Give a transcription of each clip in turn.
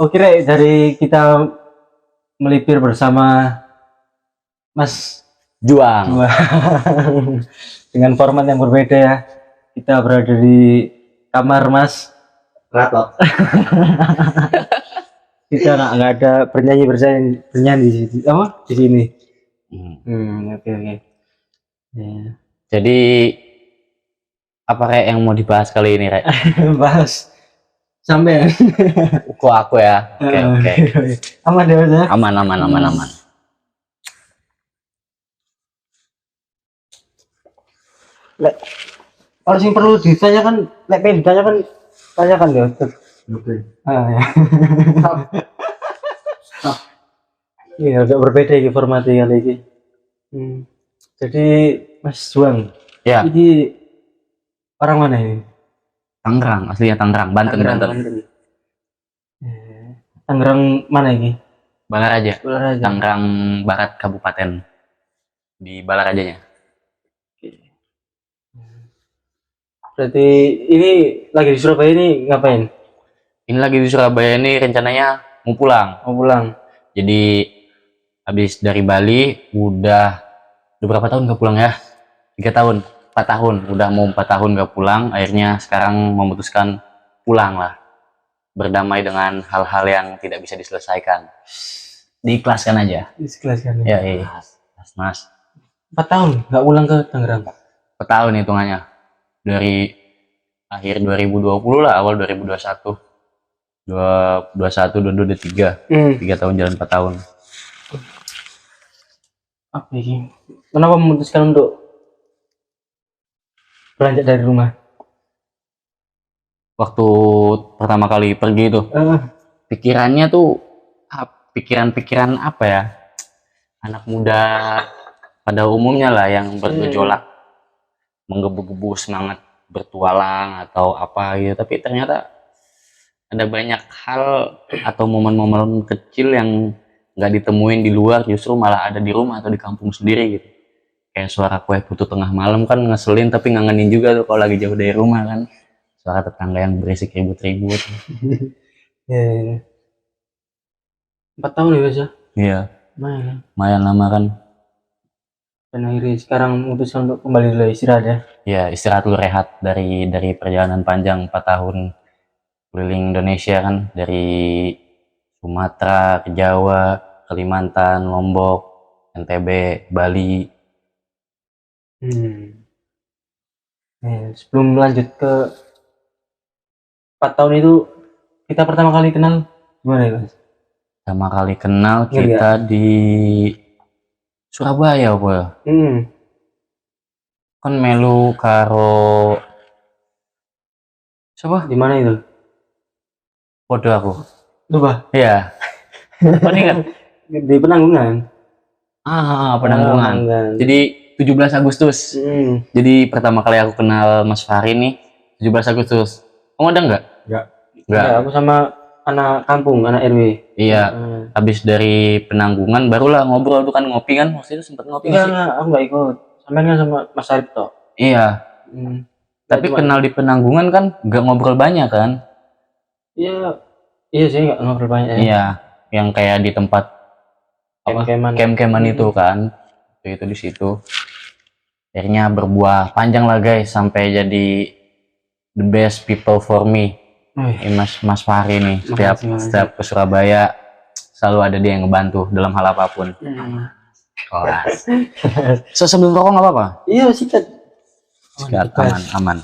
Oh kira dari kita melipir bersama Mas Juang. Juang dengan format yang berbeda ya. Kita berada di kamar Mas. Ratok. Kita nggak ada bernyanyi di sini. Apa di sini? Oke. Ya. Jadi apa kayak yang mau dibahas kali ini, Rek? Bahas sampai Kok aku ya? Oke. aman ya Mas ya? Aman. Lek, orang yang perlu ditanyakan, lek pengen ditanyakan, tanyakan ya. Oke. Ya. Iya, agak berbeda ini formatnya kali ini. Jadi Mas Juang, Ya, ini orang mana ini? Tangerang, aslinya Tangerang, Banten. Tangerang mana ini? Balaraja. Balaraja. Tangerang Barat Kabupaten. Di Balarajanya. Berarti ini lagi di Surabaya ini ngapain? Ini lagi di Surabaya ini rencananya mau pulang. Mau pulang. Jadi habis dari Bali udah berapa tahun gak pulang ya? 3 tahun, 4 tahun. Udah mau 4 tahun gak pulang. Akhirnya sekarang memutuskan pulang lah. Berdamai dengan hal-hal yang tidak bisa diselesaikan. Diikhlaskan aja. Dijelaskan. Ya, Mas. 4 tahun nggak pulang ke Tangerang. 4 tahun hitungannya. Dari akhir 2020 lah, awal 2021. 2021, 2023. 3 tahun jalan 4 tahun. Apa ini? Kenapa memutuskan untuk beranjak dari rumah? Waktu pertama kali pergi itu, pikirannya tuh pikiran-pikiran apa ya? Anak muda pada umumnya lah yang bergejolak, menggebu-gebu semangat bertualang atau apa gitu. Tapi ternyata ada banyak hal atau momen-momen kecil yang nggak ditemuin di luar, justru malah ada di rumah atau di kampung sendiri gitu. Kayak suara kue putu tengah malam kan ngeselin tapi ngangenin juga tuh kalau lagi jauh dari rumah kan. Suara tetangga yang berisik ribut-ribut. Ya. 4 tahun ya Mas ya? Iya, lumayan lama kan. Dan akhirnya sekarang memutuskan untuk kembali dulu istirahat ya? Ya istirahat lu, rehat dari perjalanan panjang 4 tahun keliling Indonesia kan, dari Sumatera ke Jawa, Kalimantan, Lombok, NTB, Bali. Sebelum lanjut ke 4 tahun itu, kita pertama kali kenal gimana ya Mas? Pertama kali kenal Ingat kita di Surabaya apa? Kan melu karo siapa? Di mana itu? Podo aku. Lupa. Iya. Apa nih kan? Di Penanggungan. Penanggungan. Jadi 17 Agustus. Jadi pertama kali aku kenal Mas Fahri nih 17 Agustus. Kamu ada nggak? Enggak. Aku sama anak kampung, anak RW. Iya. Habis dari Penanggungan barulah ngobrol tuh kan, ngopi kan. Waktu itu sempat ngopi nggak sih? Enggak, aku nggak ikut. Sampai kan sama Mas Arif toh. Iya. Tapi kenal di Penanggungan kan nggak ngobrol banyak kan? Iya sih nggak ngobrol banyak ya. Iya, yang kayak di tempat camp-campan itu kan. Itu di situ. Akhirnya berbuah panjang lah guys sampai jadi the best people for me. Mas Fahri nih, setiap ke Surabaya selalu ada dia yang ngebantu dalam hal apapun. So sebelum rokok nggak apa-apa? Iya sikat. Sikat, aman.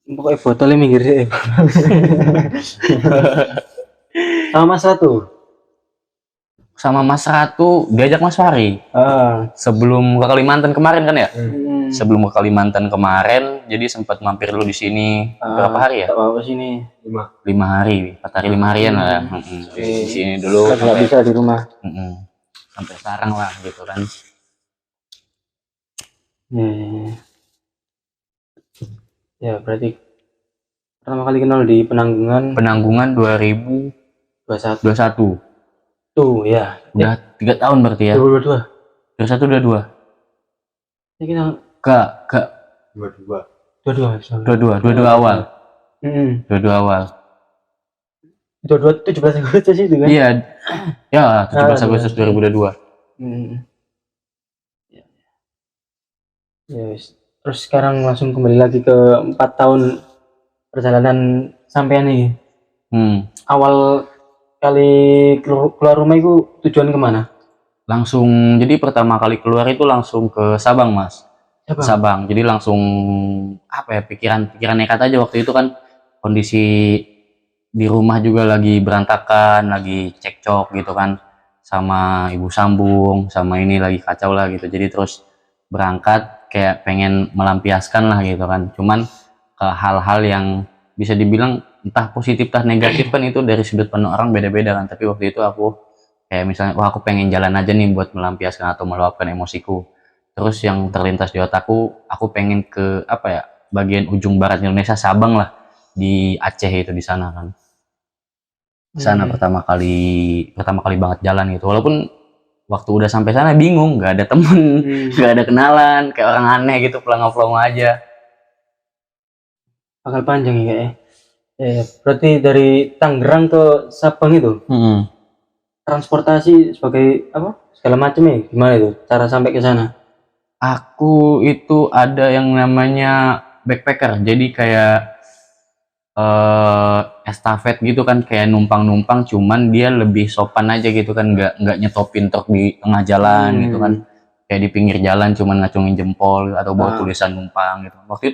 Pokoknya botolnya minggir sih. Sama Mas Ratu diajak Mas Fahri. Sebelum ke Kalimantan kemarin kan ya? Sebelum ke Kalimantan kemarin, jadi sempat mampir dulu di sini. Berapa hari ya? Berapa sini? 5 hari, 4 hari 5 harian lah. Di sini dulu. Nggak bisa di rumah. Sampai sekarang lah gitu kan. Ya berarti pertama kali kenal di Penanggungan 2021. Tuh ya. Udah 3 tahun berarti ya. 2022. 21, 22. Ya kita Kak. 22 awal. 22 awal. 17 Agustus itu kan? Iya, ya 17 Ah, Agustus 2022. Hmm. Ya, wis. Terus sekarang langsung kembali lagi ke 4 tahun perjalanan sampean nih. Hmm. Awal kali keluar rumah itu tujuan kemana? Langsung, jadi pertama kali keluar itu langsung ke Sabang, Mas. Ke Sabang. Sabang. Jadi langsung apa ya, pikiran nekat aja waktu itu kan, kondisi di rumah juga lagi berantakan, lagi cekcok gitu kan, sama ibu sambung, sama ini lagi kacau lah gitu. Jadi terus berangkat kayak pengen melampiaskan lah gitu kan. Cuman ke hal-hal yang bisa dibilang entah positif entah negatif kan itu dari sudut pandang orang beda-beda kan. Tapi waktu itu aku kayak misalnya, wah aku pengen jalan aja nih buat melampiaskan atau meluapkan emosiku. Terus yang terlintas di otakku, aku pengen ke apa ya, bagian ujung barat Indonesia, Sabang lah, di Aceh itu, di sana kan. Di sana pertama kali banget jalan gitu. Walaupun waktu udah sampai sana bingung, nggak ada temen, nggak ada kenalan, kayak orang aneh gitu, pelongo-pelongo aja. Bakal panjang ya kayaknya. Ya, berarti dari Tangerang ke Sabang itu transportasi sebagai apa? Segala macam ya. Gimana itu? Cara sampai ke sana? Aku itu ada yang namanya backpacker, jadi kayak estafet gitu kan, kayak numpang-numpang, cuman dia lebih sopan aja gitu kan, nggak nyetopin truk di tengah jalan gitu kan, kayak di pinggir jalan cuman ngacungin jempol atau bawa tulisan numpang gitu. Waktu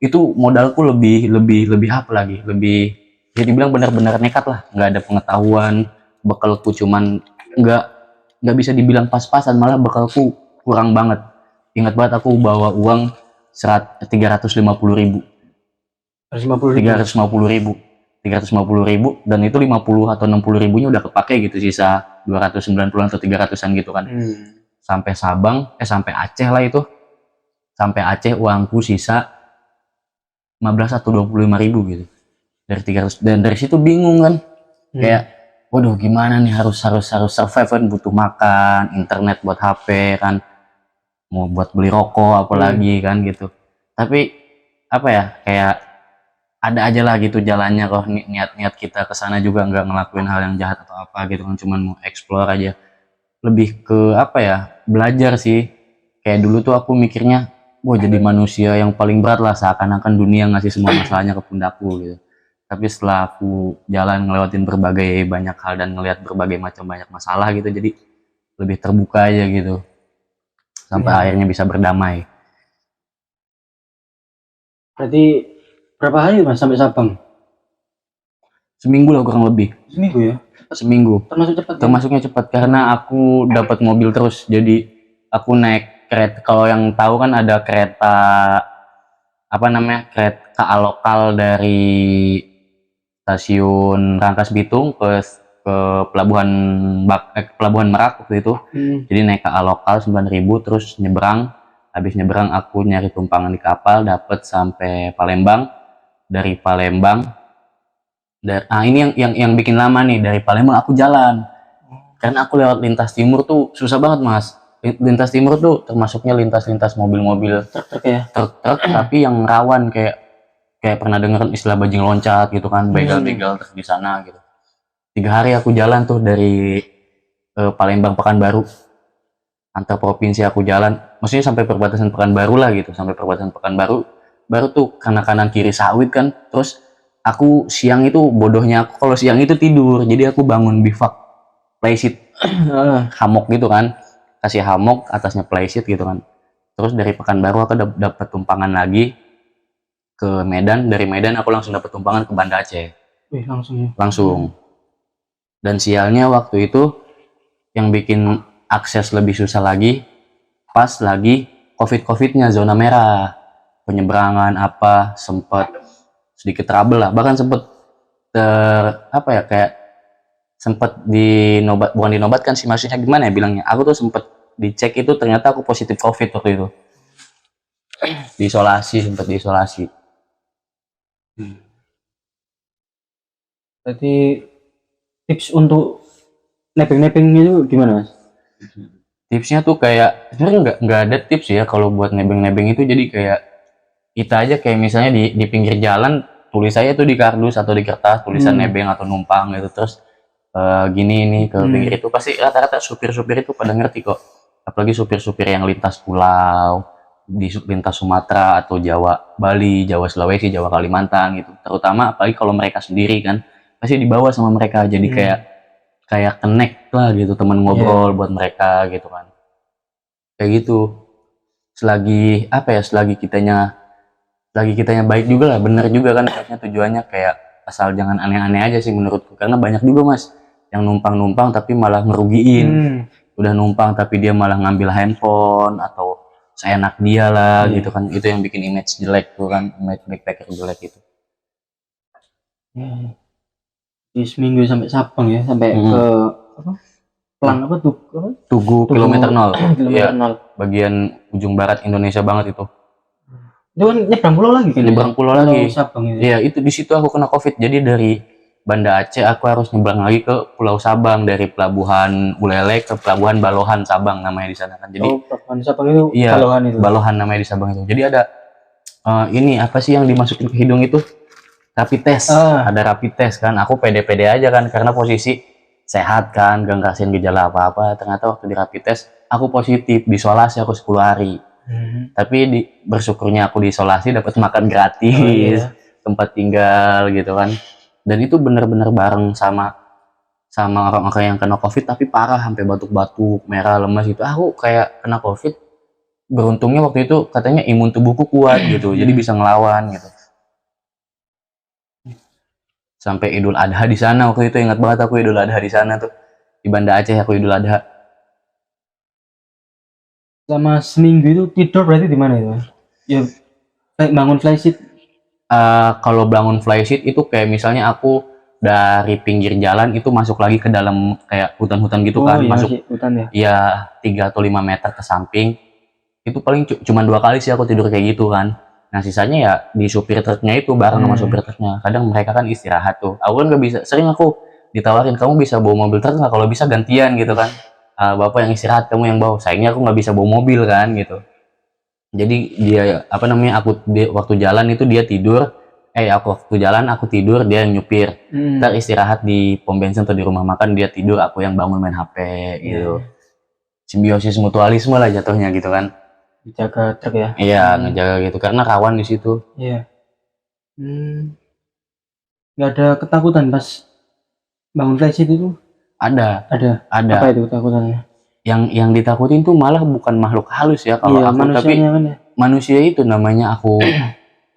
itu modalku lebih lebih lebih apa lagi, lebih jadi bilang benar-benar nekat lah, nggak ada pengetahuan, bekalku cuman nggak nggak bisa dibilang pas-pasan, malah bekalku kurang banget. Ingat banget aku bawa uang 350.000, 150.000. 350.000, dan itu 50 atau 60 ribunya udah kepake gitu, sisa 290 atau 300-an gitu kan. Sampai Sabang, sampai Aceh lah itu, sampai Aceh uangku sisa 15 atau 25.000 gitu, dari 300. Dan dari situ bingung kan, kayak waduh gimana nih, harus survive kan, butuh makan, internet buat HP kan, mau buat beli rokok apalagi kan gitu. Tapi apa ya, kayak ada aja lah gitu jalannya, kok niat kita ke sana juga nggak ngelakuin hal yang jahat atau apa gitu kan, cuman mau explore aja, lebih ke apa ya, belajar sih. Kayak dulu tuh aku mikirnya, wah jadi manusia yang paling berat lah, seakan-akan dunia ngasih semua masalahnya ke pundakku gitu. Tapi setelah aku jalan ngelewatin berbagai banyak hal dan ngelihat berbagai macam banyak masalah gitu, jadi lebih terbuka aja gitu, sampai akhirnya bisa berdamai. Berarti berapa hari Mas sampai Sabang? Seminggu lah kurang lebih. Seminggu ya? Seminggu. Termasuk cepat. Termasuknya cepat karena aku dapat mobil terus. Jadi aku naik kereta. Kalau yang tahu kan ada kereta apa namanya, kereta lokal dari stasiun Rangkas Bitung ke pelabuhan pelabuhan Merak waktu itu. Jadi naik KA lokal 9.000, terus nyebrang. Habis nyebrang aku nyari tumpangan di kapal, dapat sampai Palembang. Dari Palembang, ini yang bikin lama nih, dari Palembang aku jalan. Karena aku lewat lintas timur tuh susah banget, Mas. Lintas timur tuh termasuknya lintas mobil-mobil truk, tapi yang rawan, kayak pernah dengar istilah bajing loncat gitu kan, begal-begal di sana gitu. 3 hari aku jalan tuh dari Palembang Pekanbaru, antar provinsi aku jalan, maksudnya sampai perbatasan Pekanbaru lah gitu, sampai perbatasan Pekanbaru, baru tuh kanan kiri sawit kan. Terus aku siang itu, bodohnya aku kalau siang itu tidur, jadi aku bangun bivak playseat, hammock gitu kan, kasih hammock atasnya playseat gitu kan. Terus dari Pekanbaru aku dapat tumpangan lagi ke Medan, dari Medan aku langsung dapat tumpangan ke Banda Aceh. Langsung. Dan sialnya waktu itu yang bikin akses lebih susah lagi, pas lagi covidnya, zona merah, penyeberangan apa, sempat sedikit trouble lah, bahkan sempat apa ya, kayak sempat bukan dinobatkan sih, maksudnya gimana ya bilangnya, aku tuh sempat dicek itu, ternyata aku positif covid waktu itu, sempat diisolasi. Berarti tips untuk nebeng itu gimana, Mas? Tipsnya tuh kayak sebenarnya nggak ada tips ya kalau buat nebeng itu. Jadi kayak kita aja, kayak misalnya di pinggir jalan tulis saya tuh di kardus atau di kertas tulisan nebeng atau numpang gitu, terus gini ini ke pinggir itu, pasti rata-rata supir-supir itu pada ngerti kok, apalagi supir-supir yang lintas pulau di lintas Sumatera atau Jawa Bali, Jawa Sulawesi, Jawa Kalimantan gitu, terutama apalagi kalau mereka sendiri kan pasti dibawa sama mereka, jadi kayak connect lah gitu, teman ngobrol buat mereka gitu kan, kayak gitu. Selagi apa ya, selagi kitanya baik juga lah, bener juga kan niatnya, tujuannya kayak asal jangan aneh-aneh aja sih menurutku, karena banyak juga mas yang numpang tapi malah ngerugiin. Udah numpang tapi dia malah ngambil handphone atau seenak dia lah gitu kan, itu yang bikin image jelek tuh kan, image backpacker jelek itu. Di seminggu sampai Sabang ya, sampai ke apa? Pelang apa tuh? Tugu kilometer 0. Kilometer Ya, 0. bagian ujung barat Indonesia banget itu. Itu kan nyebrang pulau lagi kan? Nyebrang pulau lagi. Sabang itu. Iya, itu di situ aku kena Covid. Jadi dari Banda Aceh aku harus nyebrang lagi ke Pulau Sabang, dari pelabuhan Bulelek ke pelabuhan Balohan Sabang namanya di sana kan. Jadi pelabuhan Sabang itu iya, Balohan itu. Balohan namanya di Sabang itu. Jadi ada ini apa sih yang dimasukin ke hidung itu? Rapid test. Ada rapid test kan. Aku pede-pede aja kan karena posisi sehat kan, gak ngerasain gejala apa-apa. Ternyata waktu di rapid test aku positif, diisolasi aku 10 hari. Tapi bersyukurnya aku diisolasi dapat makan gratis, tempat tinggal gitu kan. Dan itu benar-benar bareng sama orang-orang yang kena Covid tapi parah, sampai batuk-batuk, merah, lemas gitu. Aku kayak kena Covid, beruntungnya waktu itu katanya imun tubuhku kuat gitu, jadi bisa ngelawan gitu. Sampai Idul Adha di sana waktu itu, ingat banget aku Idul Adha di sana tuh, di Banda Aceh aku Idul Adha. Selama seminggu itu tidur berarti di mana itu? Ya bangun flysheet. Kalau bangun flysheet itu kayak misalnya aku dari pinggir jalan itu masuk lagi ke dalam kayak hutan-hutan gitu kan, masuk hutan ya 3 atau 5 meter ke samping. Itu paling cuma 2 kali sih aku tidur kayak gitu kan. Nah sisanya ya di supir truknya itu, bareng sama supir truknya. Kadang mereka kan istirahat tuh, aku kan gak bisa, sering aku ditawarin, kamu bisa bawa mobil truk nggak, kalau bisa gantian gitu kan. Bapak yang istirahat, kamu yang bawa. Sayangnya aku nggak bisa bawa mobil kan gitu. Jadi dia apa namanya, waktu jalan itu dia tidur, waktu jalan aku tidur, dia yang nyupir. Ntar istirahat di pom bensin atau di rumah makan, dia tidur, aku yang bangun main HP gitu. Simbiosis mutualisme lah jatuhnya gitu kan. Dijaga truk ya? Iya, ngejaga gitu karena rawan di situ. Iya. Nggak ada ketakutan pas bangun flysheet itu? Ada. Apa itu ketakutannya? Yang ditakutin tuh malah bukan makhluk halus ya kalau aku, tapi kan ya? manusia itu namanya. Aku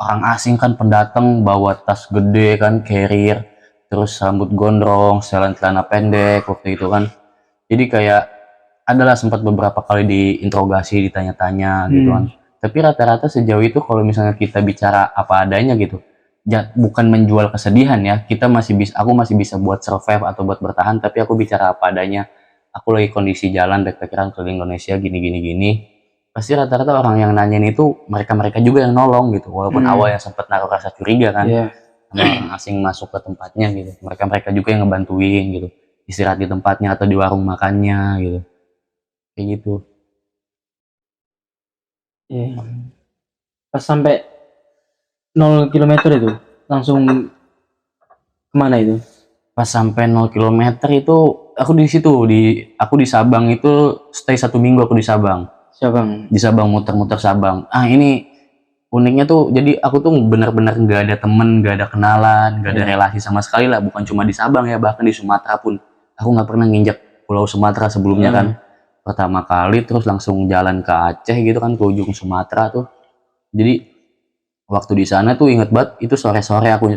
orang asing kan, pendatang, bawa tas gede kan, carrier, terus rambut gondrong, setelan celana pendek waktu itu kan. Jadi kayak adalah sempat beberapa kali diinterogasi, ditanya-tanya gitu kan. Tapi rata-rata sejauh itu kalau misalnya kita bicara apa adanya gitu, bukan menjual kesedihan ya, aku masih bisa buat survive atau buat bertahan, tapi aku bicara apa adanya. Aku lagi kondisi jalan backpackeran keliling Indonesia gini, pasti rata-rata orang yang nanyain itu mereka juga yang nolong gitu, walaupun awalnya sempat naruh rasa curiga kan, sama orang asing masuk ke tempatnya gitu, mereka juga yang ngebantuin gitu, istirahat di tempatnya atau di warung makannya gitu, kayak gitu. Pas sampai 0 km itu langsung kemana itu? Pas sampai 0 km itu aku di situ, aku di Sabang itu stay 1 minggu aku di Sabang. Di Sabang, muter-muter Sabang. Ini uniknya tuh, jadi aku tuh benar-benar nggak ada temen, nggak ada kenalan, nggak ada relasi sama sekali lah. Bukan cuma di Sabang ya, bahkan di Sumatera pun aku nggak pernah nginjak Pulau Sumatera sebelumnya kan. Pertama kali, terus langsung jalan ke Aceh gitu kan, ke ujung Sumatera tuh. Jadi waktu di sana tuh inget banget, itu sore-sore aku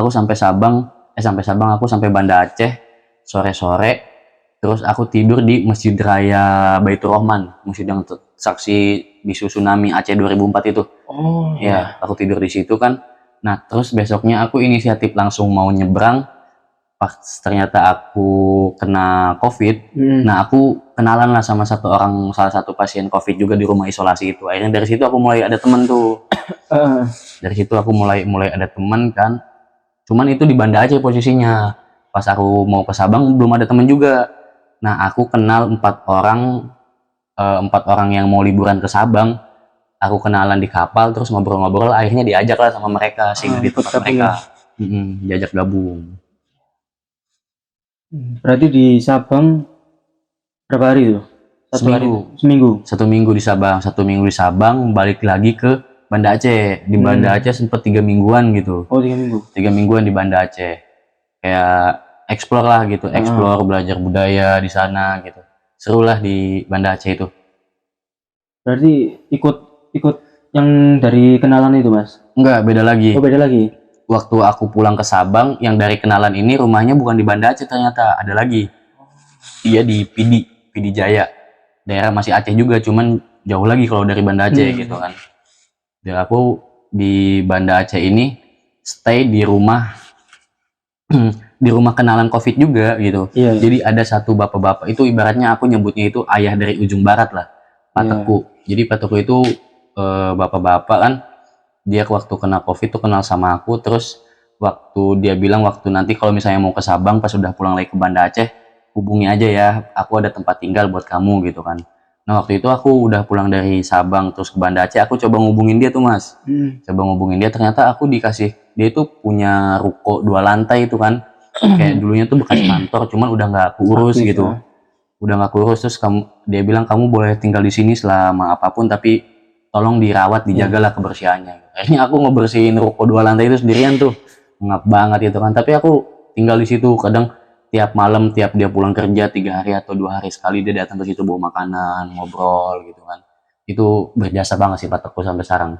sampai Sabang aku sampai Banda Aceh sore-sore, terus aku tidur di Masjid Raya Baitur Rahman, masjid yang saksi bisu tsunami Aceh 2004 itu. Ya, aku tidur di situ kan. Nah, terus besoknya aku inisiatif langsung mau nyebrang. Pas ternyata aku kena Covid, nah aku kenalan lah sama salah satu pasien Covid juga di rumah isolasi itu. Akhirnya dari situ aku mulai ada temen tuh. Dari situ aku mulai ada temen kan. Cuman itu di Banda Aceh posisinya. Pas aku mau ke Sabang belum ada temen juga. Nah, aku kenal 4 orang yang mau liburan ke Sabang. aku kenalan di kapal, terus ngobrol-ngobrol, akhirnya diajak lah sama mereka singgah di ikut tempat gabung mereka. ya? Diajak gabung. Berarti di Sabang berapa hari tuh? Seminggu. 1 minggu di Sabang, 1 minggu di Sabang, balik lagi ke Banda Aceh. Di Banda Aceh sempet 3 mingguan gitu. Oh 3 minggu. 3 mingguan di Banda Aceh. Kayak explore lah gitu, explore, belajar budaya di sana gitu. Seru lah di Banda Aceh itu. Berarti ikut yang dari kenalan itu Mas? Enggak, beda lagi. Oh beda lagi. Waktu aku pulang ke Sabang, yang dari kenalan ini rumahnya bukan di Banda Aceh ternyata, ada lagi. Dia di Pidi Jaya. Daerah masih Aceh juga, cuman jauh lagi kalau dari Banda Aceh gitu kan. Dan aku di Banda Aceh ini stay di rumah di rumah kenalan COVID juga gitu. Iya. Jadi ada satu bapak-bapak itu, ibaratnya aku nyebutnya itu ayah dari ujung barat lah, pateku. Jadi pateku itu bapak-bapak kan, dia waktu kena COVID tuh kenal sama aku, terus waktu dia bilang waktu nanti kalau misalnya mau ke Sabang pas udah pulang lagi ke Banda Aceh, hubungi aja ya, aku ada tempat tinggal buat kamu gitu kan. Nah waktu itu aku udah pulang dari Sabang terus ke Banda Aceh, aku coba ngubungin dia tuh Mas. Coba ngubungin dia, ternyata aku dikasih, dia itu punya ruko 2 lantai itu kan. Kayak dulunya tuh bekas kantor, cuman udah nggak kurus gitu. Udah nggak kurus, terus dia bilang kamu boleh tinggal di sini selama apapun, tapi tolong dirawat, dijagalah kebersihannya. Akhirnya aku ngebersihin ruko 2 lantai itu sendirian tuh. Ngap banget gitu kan. Tapi aku tinggal di situ, kadang tiap malam, tiap dia pulang kerja 3 hari atau 2 hari sekali dia datang ke situ bawa makanan, ngobrol gitu kan. Itu berjasa banget sih pateku sampai sekarang.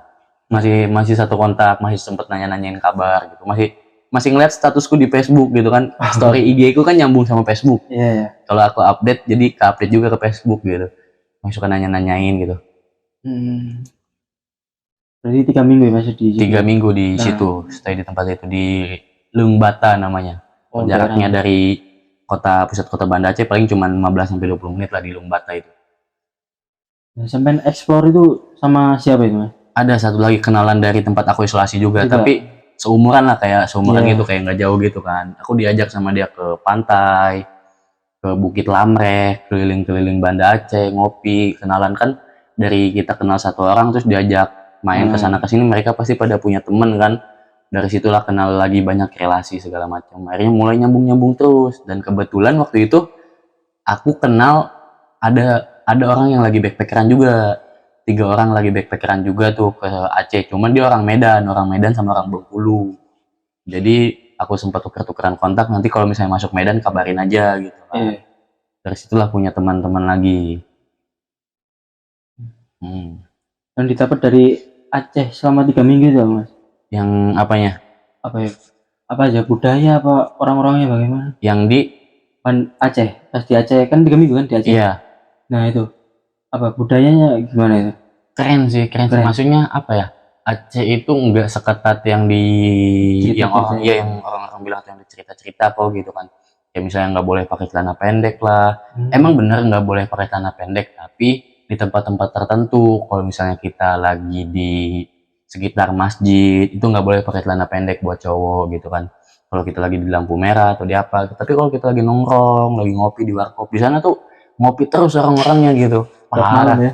Masih satu kontak, masih sempet nanya-nanyain kabar gitu. Masih ngeliat statusku di Facebook gitu kan. Story IG ku kan nyambung sama Facebook. Iya. Kalau aku update, jadi ke-update juga ke Facebook gitu. Masih suka nanya-nanyain gitu. Berarti 3 minggu ya Mas di situ? 3 minggu di situ, stay di tempat itu, di Leung Bata namanya. Jaraknya dari pusat kota Banda Aceh paling cuma 15-20 menit lah di Leung Bata itu. Nah, sampai explore itu sama siapa itu Mas? Ada satu lagi kenalan dari tempat aku isolasi juga. Tapi seumuran lah, kayak seumuran gitu, kayak nggak jauh gitu kan. Aku diajak sama dia ke pantai, ke Bukit Lamreh, keliling-keliling Banda Aceh, ngopi, kenalan kan. Dari kita kenal satu orang terus diajak main ke sana ke sini, mereka pasti pada punya temen kan. Dari situlah kenal lagi, banyak relasi segala macam. Akhirnya mulai nyambung terus, dan kebetulan waktu itu aku kenal ada orang yang lagi backpackeran juga. 3 orang lagi backpackeran juga tuh ke Aceh, cuman dia orang Medan sama orang Bengkulu. Jadi aku sempat tuker-tukeran kontak, nanti kalau misalnya masuk Medan kabarin aja gitu kan. Dari situlah punya teman-teman lagi. Dan didapat dari Aceh selama 3 minggu itu Mas? Yang apanya? Apa aja, budaya apa orang-orangnya bagaimana? Yang di Aceh, pas di Aceh kan 3 minggu kan di Aceh? Iya. Nah itu, apa budayanya gimana itu? Keren sih. Maksudnya apa ya? Aceh itu nggak seketat yang orang-orang bilang yang cerita-cerita kok gitu kan. Ya misalnya nggak boleh pakai celana pendek lah. Emang bener nggak boleh pakai celana pendek, tapi di tempat-tempat tertentu, kalau misalnya kita lagi di sekitar masjid, itu nggak boleh pakai celana pendek buat cowok gitu kan. Kalau kita lagi di lampu merah atau di apa. Tapi kalau kita lagi nongkrong, lagi ngopi di warkop, di sana tuh ngopi terus orang-orangnya gitu. Malam ya?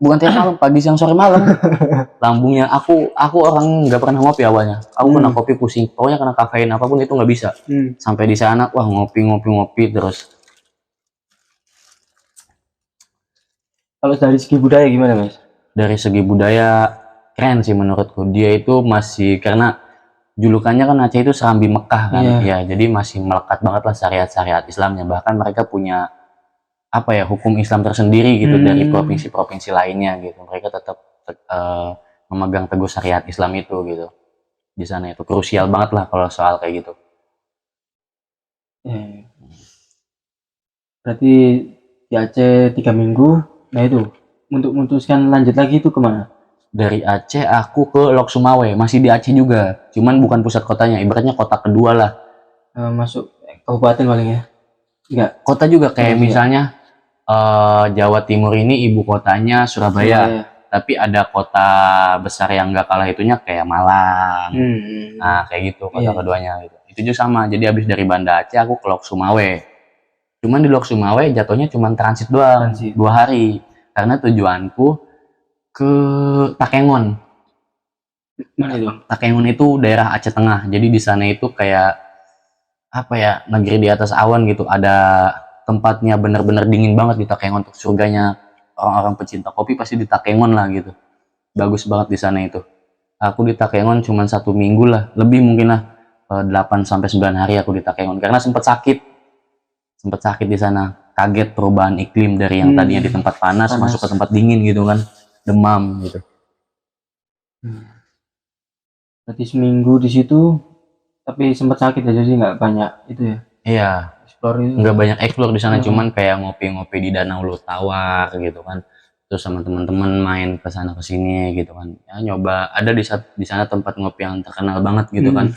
Bukan tiap malam, pagi, siang, sore, malam. Lambungnya, aku orang nggak pernah ngopi awalnya. Aku kena kopi pusing, pokoknya kena kafein apapun itu nggak bisa. Sampai di sana, wah ngopi terus. Kalau dari segi budaya gimana Mas? Dari segi budaya keren sih menurutku. Dia itu masih, karena julukannya kan Aceh itu Serambi Mekah kan. Ya, jadi masih melekat banget lah syariat-syariat Islamnya. Bahkan mereka punya hukum Islam tersendiri gitu dari provinsi-provinsi lainnya gitu. Mereka tetap memegang teguh syariat Islam itu gitu. Di sana itu krusial banget lah kalau soal kayak gitu. Berarti di Aceh 3 minggu. Nah itu, untuk memutuskan lanjut lagi itu kemana? Dari Aceh aku ke Lok Sumawe, masih di Aceh juga. Cuman bukan pusat kotanya, ibaratnya kota kedua lah. Masuk kabupaten paling ya? Enggak. Kota juga kayak misalnya Jawa Timur ini ibu kotanya Surabaya. Tapi ada kota besar yang nggak kalah itunya kayak Malang. Nah kayak gitu kota keduanya gitu. Itu juga sama, jadi habis dari Banda Aceh aku ke Lok Sumawe. Cuman di Lok Sumawe jatuhnya cuma transit doang, 2 hari. Karena tujuanku ke Takengon. Mana itu? Takengon itu daerah Aceh Tengah. Jadi di sana itu kayak apa ya, negeri di atas awan gitu. Ada tempatnya bener-bener dingin banget di Takengon tuh. Surganya orang-orang pecinta kopi pasti di Takengon lah gitu. Bagus banget di sana itu. Aku di Takengon cuma 1 minggu lah, lebih mungkin lah, 8 sampai 9 hari aku di Takengon karena sempat sakit di sana. Kaget perubahan iklim dari yang tadinya di tempat panas masuk ke tempat dingin gitu kan, demam gitu. Berarti seminggu di situ, tapi sempat sakit ya, jadi nggak banyak itu ya. Iya, Explore itu. nggak banyak explore di sana, cuman kayak ngopi-ngopi di Danau Lutawar gitu kan. Terus sama teman-teman main ke sana ke sini gitu kan. Ya nyoba, ada di sana tempat ngopi yang terkenal banget gitu kan.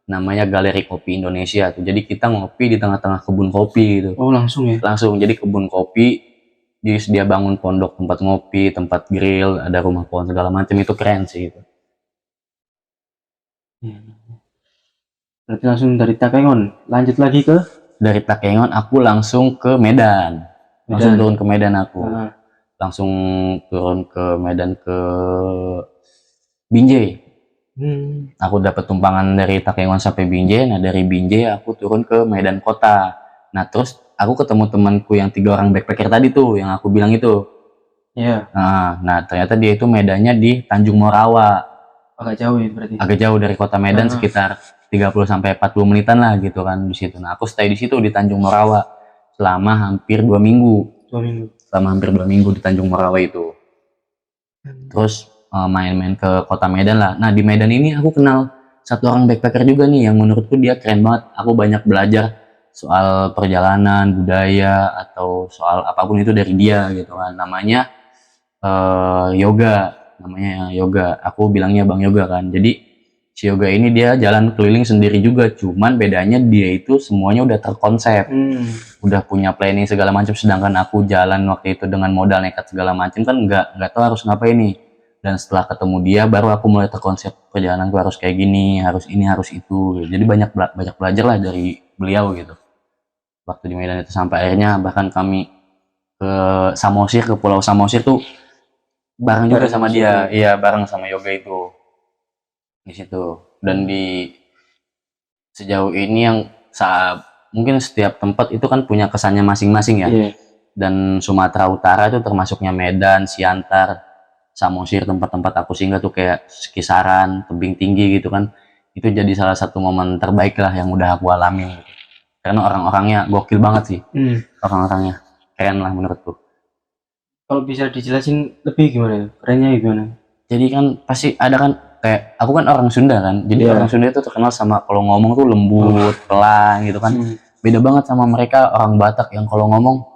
Namanya Galeri Kopi Indonesia tuh. Jadi kita ngopi di tengah-tengah kebun kopi gitu. Oh, langsung ya. Langsung, jadi kebun kopi, jadi dia bangun pondok, tempat ngopi, tempat grill, ada rumah pohon segala macam, itu keren sih itu. Berarti langsung dari Takengon lanjut lagi ke Dari Takengon aku langsung ke Medan. Langsung turun ke Medan aku. Langsung turun ke Medan ke Binjai. Aku dapat tumpangan dari Takengon sampai Binjai. Nah dari Binjai aku turun ke Medan kota. Nah terus aku ketemu temanku yang 3 orang backpacker tadi tuh, yang aku bilang itu. Iya. Nah ternyata dia itu Medannya di Tanjung Morawa. Agak jauh ya berarti. Agak jauh dari kota Medan, sekitar 30 sampai 40 menitan lah gitu kan di situ. Nah aku stay di situ di Tanjung Morawa selama hampir 2 minggu. 2 minggu. Selama hampir 2 minggu di Tanjung Morawa itu. Terus main-main ke kota Medan lah. Nah di Medan ini aku kenal satu orang backpacker juga nih yang menurutku dia keren banget. Aku banyak belajar soal perjalanan, budaya, atau soal apapun itu dari dia gitu kan. Namanya Yoga. Namanya Yoga. Aku bilangnya Bang Yoga kan. Jadi si Yoga ini dia jalan keliling sendiri juga. Cuman bedanya dia itu semuanya udah terkonsep. Udah punya planning segala macam. Sedangkan aku jalan waktu itu dengan modal nekat segala macam kan nggak tahu harus ngapain nih. Dan setelah ketemu dia baru aku mulai terkonsep perjalananku harus kayak gini, harus ini, harus itu. Jadi banyak belajar lah dari beliau gitu. Waktu di Medan itu sampai akhirnya bahkan kami ke Samosir, ke Pulau Samosir tuh bareng juga sama dia. Iya, bareng sama Yoga itu. Di situ. Dan di sejauh ini yang mungkin setiap tempat itu kan punya kesannya masing-masing ya. Dan Sumatera Utara itu termasuknya Medan, Siantar, Samosir, tempat-tempat aku singgah tuh kayak Kisaran, Tebing Tinggi gitu kan. Itu jadi salah satu momen terbaik lah yang udah aku alami. Karena orang-orangnya gokil banget sih. Orang-orangnya keren lah menurutku. Kalau bisa dijelasin lebih gimana? Kerennya gimana? Jadi kan pasti ada kan, kayak aku kan orang Sunda kan. Jadi orang Sunda itu terkenal sama kalau ngomong tuh lembut, pelan gitu kan. Beda banget sama mereka orang Batak yang kalau ngomong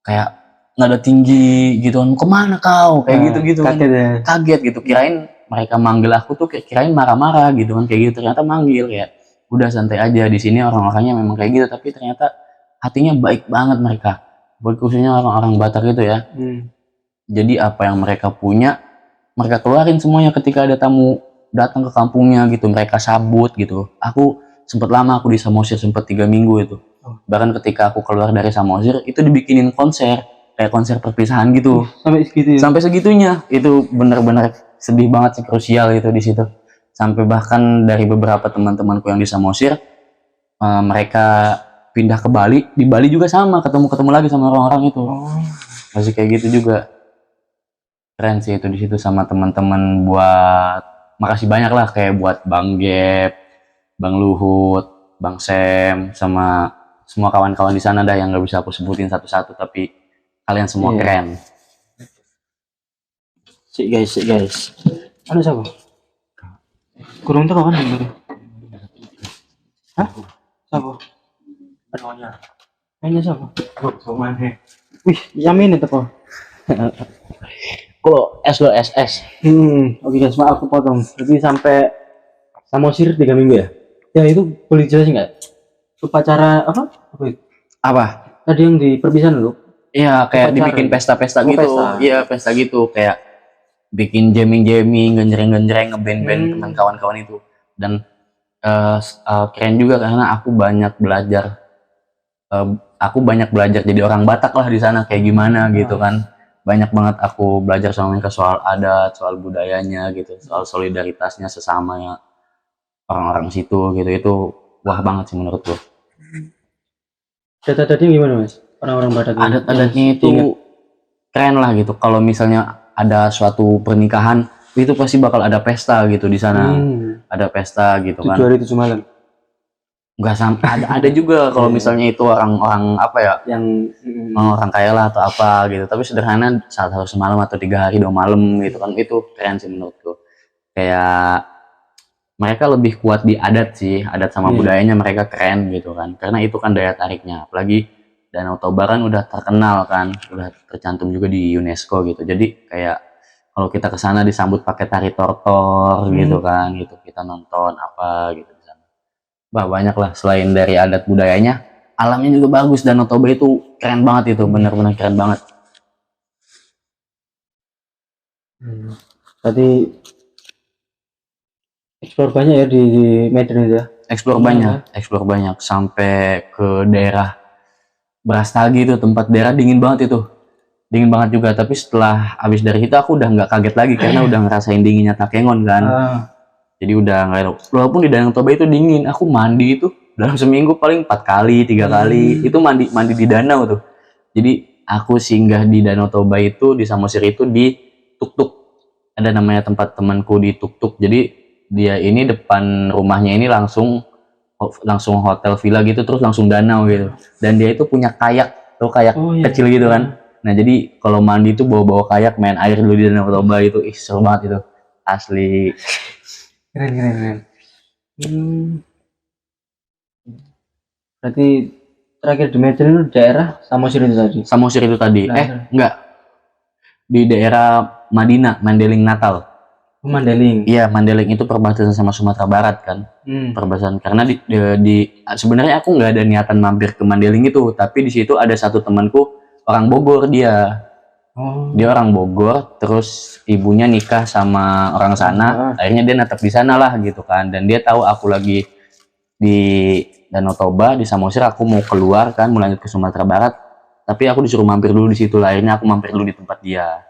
kayak nada tinggi gitu kan, kemana kau kayak gitu kan. Kaget gitu, kirain mereka manggil aku tuh kayak kirain marah-marah gitu kan, kayak gitu. Ternyata manggil kayak udah santai aja. Di sini orang-orangnya memang kayak gitu, tapi ternyata hatinya baik banget mereka, buat khususnya orang-orang Batak gitu ya. Jadi apa yang mereka punya mereka keluarin semuanya ketika ada tamu datang ke kampungnya gitu, mereka sambut gitu. Aku sempat lama aku di Samosir, sempat 3 minggu itu. Bahkan ketika aku keluar dari Samosir itu dibikinin konser, kayak konser perpisahan gitu. Sampai segitu ya? Sampai segitunya. Itu benar-benar sedih banget sih, krusial itu di situ. Sampai bahkan dari beberapa teman-temanku yang di Samosir, mereka pindah ke Bali. Di Bali juga sama, ketemu lagi sama orang-orang itu. Masih kayak gitu juga. Keren sih itu di situ sama teman-teman. Buat makasih banyak lah kayak buat Bang Gep, Bang Luhut, Bang Sem, sama semua kawan-kawan di sana dah yang nggak bisa aku sebutin satu-satu, tapi kalian semua keren. Sik guys. Anu siapa? Kurang tahu kan? Hah? Siapa? Kayaknya siapa? Wih, yamin itu kok. Kalau SS. Oke guys, maaf aku potong. Jadi sampai Samosir 3 minggu ya? Ya itu boleh jelasin nggak? Upacara apa? Apa? Tadi yang di perpisahan lu? Iya, kayak dibikin pesta-pesta gitu. Iya, pesta gitu. Kayak bikin jamming, genjreng-genjreng, ngeband-band teman kawan-kawan itu. Dan keren juga karena aku banyak belajar. Aku banyak belajar jadi orang Batak lah di sana kayak gimana gitu kan. banyak banget aku belajar sama mereka soal adat, soal budayanya gitu, soal solidaritasnya sesama ya orang-orang situ gitu. Itu wah banget sih menurutku. Adat-adatnya gimana Mas? Orang-orang Batak ini Adat-adatnya yang itu diingat. keren lah gitu. Kalau misalnya ada suatu pernikahan, itu pasti bakal ada pesta gitu di sana. Ada pesta gitu 7 kan. hari 7 malam Nggak sampai ada juga kalau misalnya itu orang-orang apa ya, yang orang kaya lah atau apa gitu. Tapi sederhana satu semalam atau 3 hari 2 malam gitu kan. Itu keren sih menurutku. Kayak mereka lebih kuat di adat sih, adat sama budayanya mereka keren gitu kan. Karena itu kan daya tariknya. Apalagi Danau Toba kan udah terkenal kan, udah tercantum juga di UNESCO gitu. Jadi kayak kalau kita ke sana disambut pakai tari tortor gitu kan, gitu kita nonton apa gitu di sana. Bah banyak lah selain dari adat budayanya, alamnya juga bagus. Danau Toba itu keren banget itu, benar-benar keren banget. Berarti eksplor banyak ya di Medan itu ya. Eksplor banyak sampai ke daerah Brastagi itu, tempat daerah dingin banget itu. Dingin banget juga, tapi setelah habis dari itu aku udah nggak kaget lagi karena udah ngerasain dinginnya Takengon kan. Jadi udah nggak, walaupun di Danau Toba itu dingin, aku mandi itu dalam seminggu paling 4 kali 3 kali itu mandi di danau tuh. Jadi aku singgah di Danau Toba itu di Samosir itu di Tuk-Tuk, ada namanya tempat temanku di Tuk-Tuk. Jadi dia ini depan rumahnya ini langsung hotel villa gitu, terus langsung danau gitu. Dan dia itu punya kayak tuh, kayak kecil gitu kan. Nah jadi kalau mandi itu bawa kayak, main air dulu di Danau Toba itu, seru banget itu asli. Keren. Berarti terakhir di Medan itu daerah Samosir itu tadi. Samosir itu tadi. Enggak. Di daerah Madinah, Mandeling, Natal. Mandeling. Iya, Mandeling itu perbatasan sama Sumatera Barat kan. Perbatasan karena sebenarnya aku nggak ada niatan mampir ke Mandeling itu, tapi di situ ada satu temanku orang Bogor dia. Dia orang Bogor, terus ibunya nikah sama orang sana, akhirnya dia netep di sana lah gitu kan. Dan dia tahu aku lagi di Danau Toba, di Samosir, aku mau keluar kan, mau lanjut ke Sumatera Barat, tapi aku disuruh mampir dulu di situ lah. Akhirnya aku mampir dulu di tempat dia.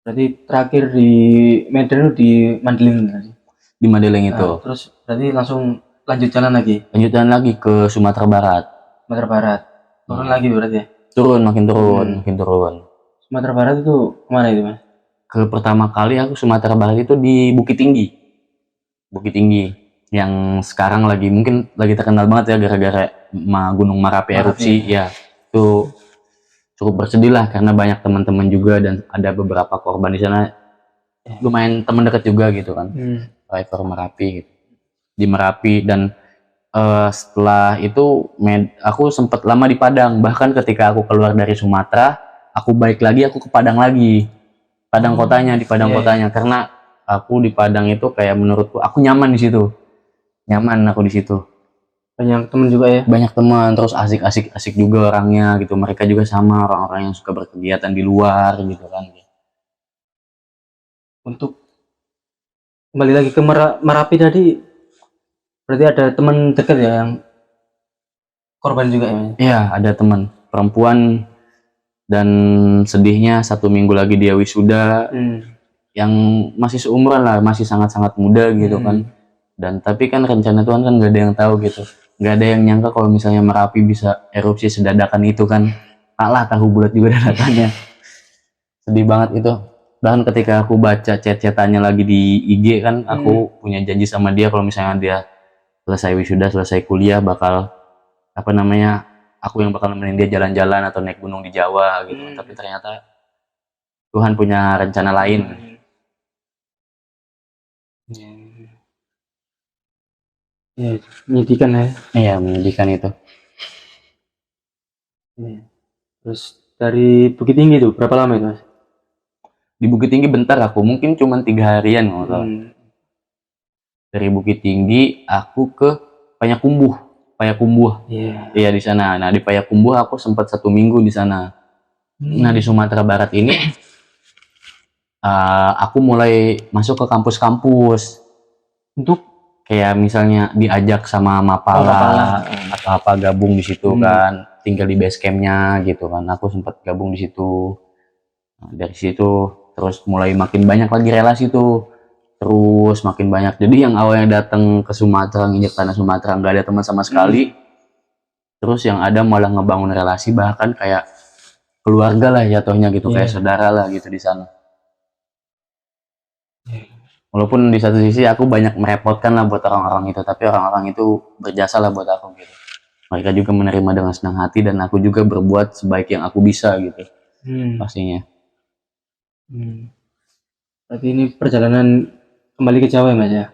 Berarti terakhir di Medan itu di Mandeling tadi. Di Mandeling itu. Terus berarti langsung lanjut jalan lagi. Lanjut jalan lagi ke Sumatera Barat. Sumatera Barat. Turun lagi berarti ya? Turun, makin turun. Sumatera Barat itu kemana itu Mas? Ke pertama kali aku Sumatera Barat itu di Bukit Tinggi. Bukit Tinggi yang sekarang mungkin lagi terkenal banget ya gara-gara Gunung Merapi erupsi ya. Itu cukup bersedih lah karena banyak teman-teman juga dan ada beberapa korban di sana. Lumayan teman dekat juga gitu kan. Driver Merapi gitu. Di Merapi. Dan setelah itu aku sempat lama di Padang. Bahkan ketika aku keluar dari Sumatera, aku balik lagi, aku ke Padang lagi. Padang kotanya, di Padang kotanya. Karena aku di Padang itu kayak menurutku aku nyaman di situ. Nyaman aku di situ. Banyak teman juga ya? Banyak teman, terus asik juga orangnya gitu. Mereka juga sama orang-orang yang suka berkegiatan di luar gitu kan. Untuk kembali lagi ke Merapi tadi, berarti ada teman dekat ya yang korban juga ya? Iya, ada teman perempuan, dan sedihnya 1 minggu lagi dia wisuda, yang masih seumuran lah, masih sangat-sangat muda gitu kan. Dan tapi kan rencana Tuhan kan nggak ada yang tahu gitu, nggak ada yang nyangka kalau misalnya Merapi bisa erupsi sedadakan itu kan. Kalah tahu bulat juga dadakannya. Sedih banget itu. Bahkan ketika aku baca chat-chatannya lagi di IG kan, aku punya janji sama dia kalau misalnya dia selesai wisuda, selesai kuliah, bakal aku yang bakal nemenin dia jalan-jalan atau naik gunung di Jawa gitu. Tapi ternyata Tuhan punya rencana lain. Ya, menyedihkan ya. Iya, menyedihkan itu. Terus dari Bukit Tinggi itu berapa lama itu Mas? Di Bukit Tinggi bentar aku, mungkin cuma 3 harian kalau salah. Dari Bukit Tinggi aku ke Payakumbuh. Iya di sana. Nah di Payakumbuh aku sempat 1 minggu di sana. Nah di Sumatera Barat ini aku mulai masuk ke kampus-kampus untuk kayak misalnya diajak sama Mapala atau apa, gabung di situ kan, tinggal di base campnya gitu kan. Aku sempat gabung di situ. Nah, dari situ terus mulai makin banyak lagi relasi tuh, terus makin banyak. Jadi yang awalnya datang ke Sumatera, nginjek tanah Sumatera nggak ada teman sama sekali, terus yang ada malah ngebangun relasi, bahkan kayak keluarga lah jatuhnya gitu, kayak saudara lah gitu di sana. Walaupun di satu sisi aku banyak merepotkan lah buat orang-orang itu, tapi orang-orang itu berjasa lah buat aku gitu. Mereka juga menerima dengan senang hati, dan aku juga berbuat sebaik yang aku bisa gitu pastinya. Berarti ini perjalanan kembali ke Jawa ya Mas ya?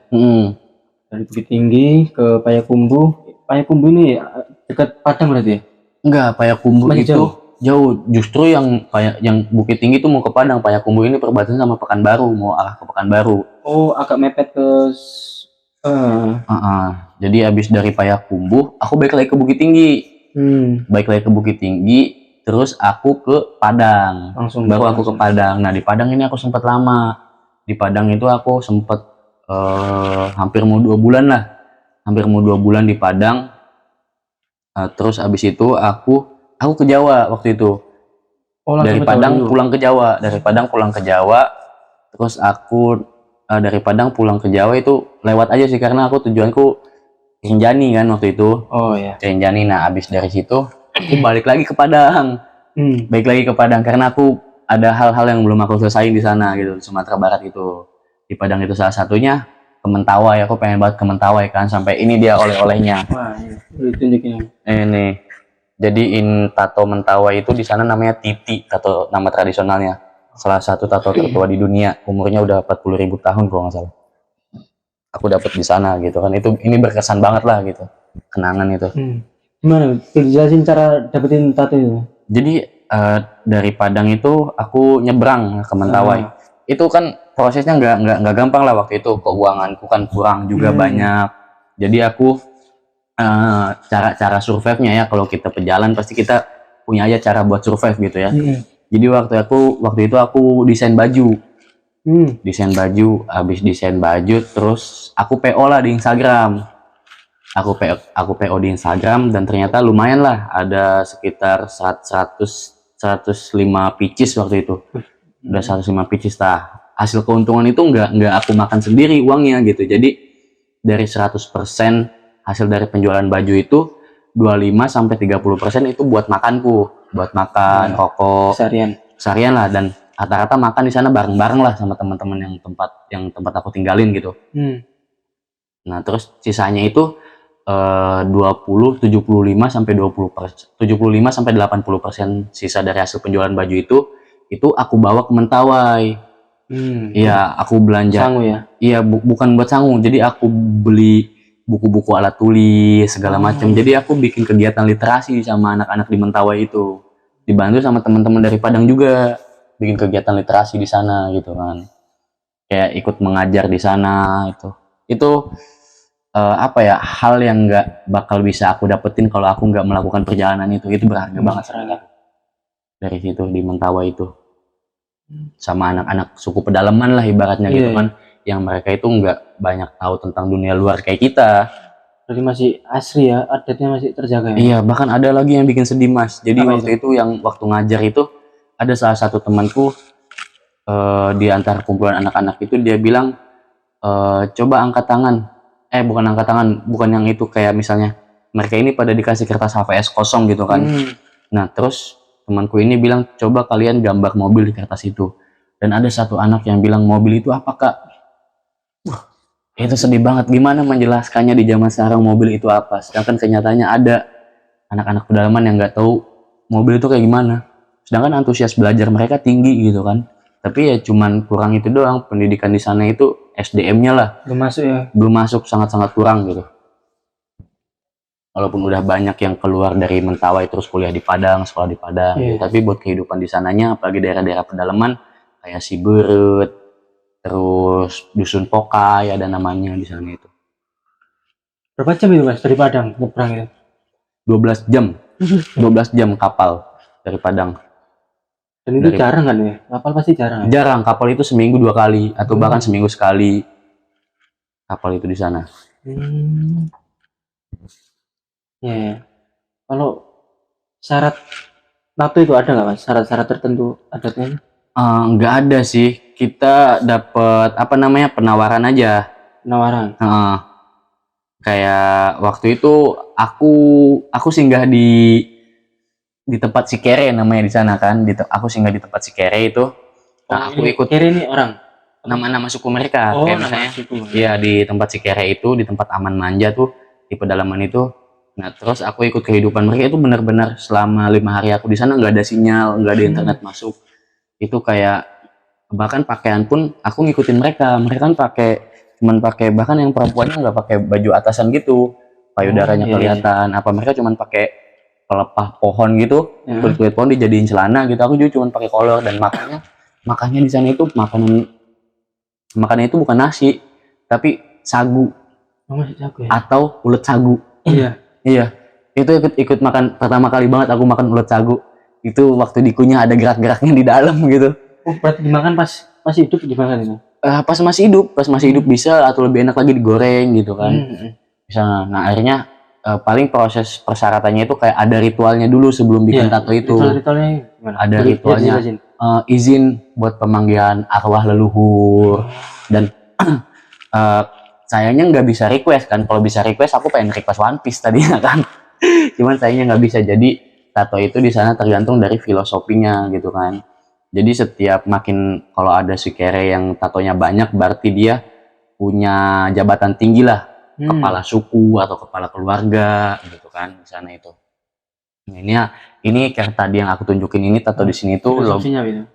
Dari Bukit Tinggi ke Payakumbuh. Payakumbuh ini dekat Padang berarti ya? Enggak, Payakumbuh Masih itu jauh. Justru yang Bukit Tinggi itu mau ke Padang, Payakumbuh ini perbatasan sama Pekanbaru, mau arah ke Pekanbaru. Oh, agak mepet ke Jadi habis dari Payakumbuh, aku balik lagi ke Bukit Tinggi. Balik lagi ke Bukit Tinggi, terus aku ke Padang. Langsung Baru aku ke Padang. Nah, di Padang ini aku sempat lama. Di Padang itu aku sempat hampir mau 2 bulan lah. Hampir mau 2 bulan di Padang. Terus habis itu aku ke Jawa waktu itu. Dari Padang pulang ke Jawa. Dari Padang pulang ke Jawa. Terus aku dari Padang pulang ke Jawa itu lewat aja sih, karena aku tujuanku Rinjani kan waktu itu. Oh ya. Rinjani. Nah, habis dari situ aku balik lagi ke Padang. Balik lagi ke Padang karena aku ada hal-hal yang belum aku selesai di sana gitu, di Sumatera Barat itu. Di Padang itu salah satunya ke Mentawai. Aku pengen banget ke Mentawai kan, sampai ini dia oleh-olehnya. Wah, iya. Tunjukin. Ini. Jadiin tato Mentawai itu di sana namanya Titi, tato nama tradisionalnya. Salah satu tato tertua di dunia, umurnya udah 40.000 tahun kalau nggak salah. Aku dapat di sana gitu kan. Ini berkesan banget lah gitu. Kenangan itu. Gimana? Jelasin cara dapetin tato itu. Jadi dari Padang itu aku nyebrang ke Mentawai. Itu kan prosesnya nggak gampang lah waktu itu. Keuanganku kan kurang juga banyak. Jadi aku cara survive-nya ya, kalau kita pejalan pasti kita punya aja cara buat survive gitu ya. Jadi waktu itu aku desain baju. Desain baju, habis desain baju terus aku PO lah di Instagram. Aku PO di Instagram, dan ternyata lumayan lah, ada sekitar 105 pieces waktu itu. Udah 105 pieces lah. Hasil keuntungan itu nggak aku makan sendiri uangnya gitu. Jadi dari 100% hasil dari penjualan baju itu 25-30% itu buat makanku, buat makan, rokok, seharian lah, dan rata-rata makan di sana bareng-bareng lah sama teman-teman yang tempat aku tinggalin gitu. Nah, terus sisanya itu 75-80% sisa dari hasil penjualan baju itu aku bawa ke Mentawai. Iya, aku belanja. Sangu ya? Iya, bukan buat sangu. Jadi aku beli buku-buku alat tulis segala macam. Jadi aku bikin kegiatan literasi sama anak-anak di Mentawai itu. Dibantu sama teman-teman dari Padang juga, bikin kegiatan literasi di sana gitu kan. Kayak ikut mengajar di sana itu. Itu apa ya, hal yang nggak bakal bisa aku dapetin kalau aku nggak melakukan perjalanan itu berharga banget sebenarnya dari situ di Mentawai itu, sama anak-anak suku pedalaman lah ibaratnya gitu kan, yang mereka itu nggak banyak tahu tentang dunia luar kayak kita. Jadi masih asri ya, adatnya masih terjaga ya? Iya, bahkan ada lagi yang bikin sedih Mas. Jadi waktu itu yang waktu ngajar itu ada salah satu temanku di antara kumpulan anak-anak itu, dia bilang coba angkat tangan. Bukan angkat tangan, bukan yang itu, kayak misalnya mereka ini pada dikasih kertas HVS kosong gitu kan. Nah, terus temanku ini bilang coba kalian gambar mobil di kertas itu. Dan ada satu anak yang bilang mobil itu apa Kak? Itu sedih banget, gimana menjelaskannya di zaman sekarang mobil itu apa, sedangkan kenyataannya ada anak-anak pedalaman yang nggak tahu mobil itu kayak gimana, sedangkan antusias belajar mereka tinggi gitu kan. Tapi ya cuman kurang itu doang, pendidikan di sana itu SDM-nya lah belum masuk, sangat-sangat kurang gitu. Walaupun udah banyak yang keluar dari Mentawai terus kuliah di Padang, sekolah di Padang gitu. Tapi buat kehidupan di sananya, apalagi daerah-daerah pedalaman kayak Siberut, terus Dusun Pokai ada namanya di sana itu. Berapa jam itu Mas dari Padang nyebrang itu? 12 jam. 12 jam kapal dari Padang. Dan itu jarang kan ya? Kapal pasti jarang. Jarang, kapal itu seminggu 2 kali atau bahkan seminggu sekali. Kapal itu di sana. Ya. Kalau syarat tato itu ada nggak mas? Syarat-syarat tertentu adatnya? Nggak ada sih, kita dapat apa namanya penawaran aja. Penawaran. Heeh. Kayak waktu itu aku singgah di tempat Sikere namanya di sana kan, aku singgah di tempat Sikere itu. Nah, aku ikut kiri ini orang. nama-nama suku mereka, Oh, kayak nama misalnya suku. iya di tempat Sikere itu, di tempat Aman Manja tuh, di pedalaman itu. Nah, terus aku ikut kehidupan mereka itu benar-benar selama 5 hari aku di sana, nggak ada sinyal, nggak ada internet masuk. Itu kayak bahkan pakaian pun aku ngikutin mereka. Mereka kan pakai bahkan yang perempuannya nggak pakai baju atasan gitu, payudaranya Oh, iya, kelihatan. Apa mereka cuman pakai pelepah pohon gitu, Ya. kulit pohon dijadiin celana gitu. Aku juga cuman pakai kolor, dan makannya di sana itu makanannya itu bukan nasi, tapi sagu Oh, masih jago ya? atau ulet sagu. Iya. Iya, itu ikut makan pertama kali banget aku makan ulet sagu. Itu waktu dikunyah ada gerak-geraknya di dalam gitu. Oh, berarti dimakan pas masih hidup dimakan itu? Pas masih hidup bisa, atau lebih enak lagi digoreng gitu kan. Bisa. Nah, akhirnya paling proses persyaratannya itu kayak ada ritualnya dulu sebelum bikin tato itu. Ritual-ritualnya gimana? Ada ritualnya. Izin buat pemanggilan arwah leluhur, dan sayangnya nggak bisa request kan. Kalau bisa request aku pengen request One Piece tadinya kan. Cuman sayangnya nggak bisa. Jadi tato itu di sana tergantung dari filosofinya gitu kan. Jadi setiap kalau ada Sikere yang tatonya banyak, berarti dia punya jabatan tinggi lah, kepala suku atau kepala keluarga gitu kan di sana itu. Nah, ini kayak tadi yang aku tunjukin ini, tato di sini tuh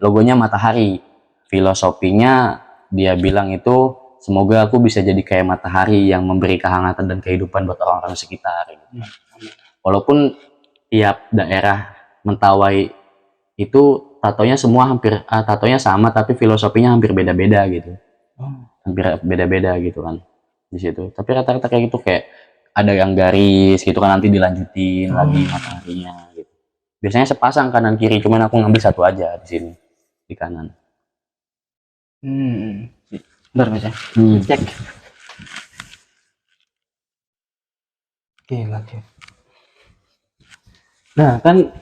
logonya matahari. Filosofinya dia bilang itu semoga aku bisa jadi kayak matahari yang memberi kehangatan dan kehidupan buat orang-orang sekitar. Gitu. Walaupun tiap daerah Mentawai itu tatonya sama, tapi filosofinya hampir beda-beda gitu. Hampir beda-beda gitu kan di situ. Tapi rata-rata kayak gitu, kayak ada yang garis gitu kan, nanti dilanjutin lagi mataharinya gitu. Biasanya sepasang kanan kiri, cuman aku ngambil satu aja di sini di kanan. Bentar mas ya. Cek. Oke, lanjut. Nah kan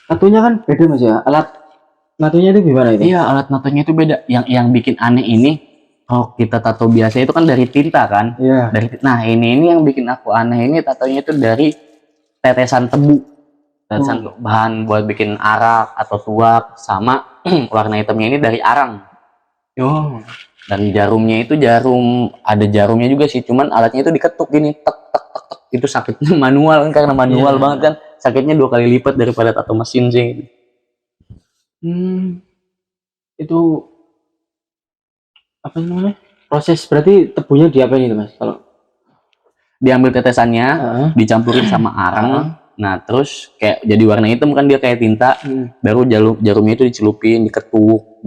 tatonya kan beda mas ya. Alat natonya itu gimana itu? Iya, alat natonya itu beda. Yang bikin aneh ini, kalau kita tato biasa itu kan dari tinta kan. Iya. Nah ini yang bikin aku aneh ini, tatonya itu dari tetesan tebu. Tetesan bahan buat bikin arak atau tuak, sama warna hitamnya ini dari arang. Dan jarumnya itu ada jarumnya juga sih, cuman alatnya itu diketuk gini, tek tek tek tek. Itu sakitnya manual kan, karena manual banget kan. Sakitnya 2 kali lipat daripada tato mesin sih. Itu apa namanya? Proses berarti tebunya diapain itu mas? Kalau diambil tetesannya, dicampurin sama arang, nah terus kayak jadi warna hitam kan, dia kayak tinta. Baru jarumnya itu dicelupin, diketuk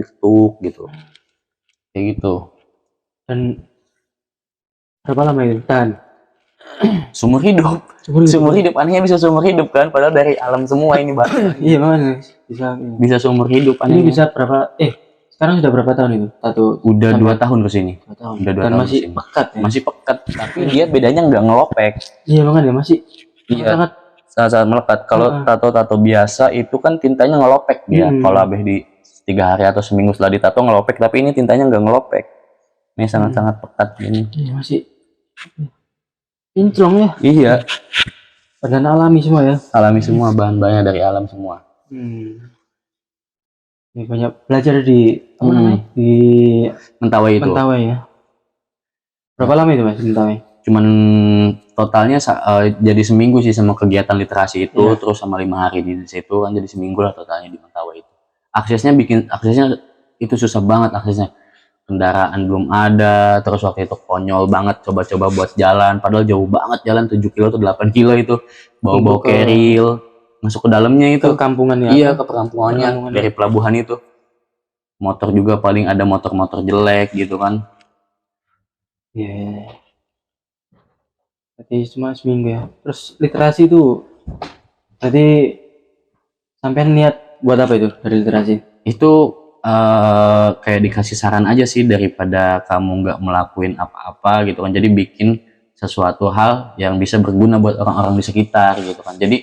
gitu, kayak gitu. Dan berapa lama itu tahan? Seumur hidup. Anehnya bisa seumur hidup kan, padahal dari alam semua ini bang. Iya makanya bisa seumur hidup. Ini bisa berapa? Sekarang sudah berapa tahun itu tato? Udah 2 tahun kesini. 2 tahun. Udah 2 Dan tahun masih kesini. pekat ya? Masih pekat, tapi dia bedanya nggak ngelopek. Iya makanya masih sangat melekat. Kalau tato biasa itu kan tintanya ngelopek dia. Kalau habis di 3 hari atau seminggu setelah ditato ngelopek, tapi ini tintanya nggak ngelopek. Ini sangat pekat ini. Iya masih kinclong ya. Iya. Bahan alami semua ya. Alami semua, bahan-bahannya dari alam semua. Ini banyak belajar di apa namanya? Di Mentawai itu. Mentawai ya. Berapa lama itu mas Mentawai? Cuman totalnya jadi seminggu sih sama kegiatan literasi itu, terus sama 5 hari di situ kan, jadi seminggu lah totalnya di Mentawai itu. Aksesnya itu susah banget aksesnya. Kendaraan belum ada, terus waktu itu konyol banget coba-coba buat jalan, padahal jauh banget jalan 7 kilo atau 8 kilo itu, bawa keril masuk ke dalamnya itu, ke kampungan ya. Iya, ke perkampungannya dari pelabuhan itu. Motor juga paling ada motor-motor jelek gitu kan. Iya. Berarti cuma seminggu ya. Terus literasi itu berarti sampean niat buat apa itu dari literasi? Itu kayak dikasih saran aja sih, daripada kamu nggak melakuin apa-apa gitu kan. Jadi bikin sesuatu hal yang bisa berguna buat orang-orang di sekitar gitu kan. Jadi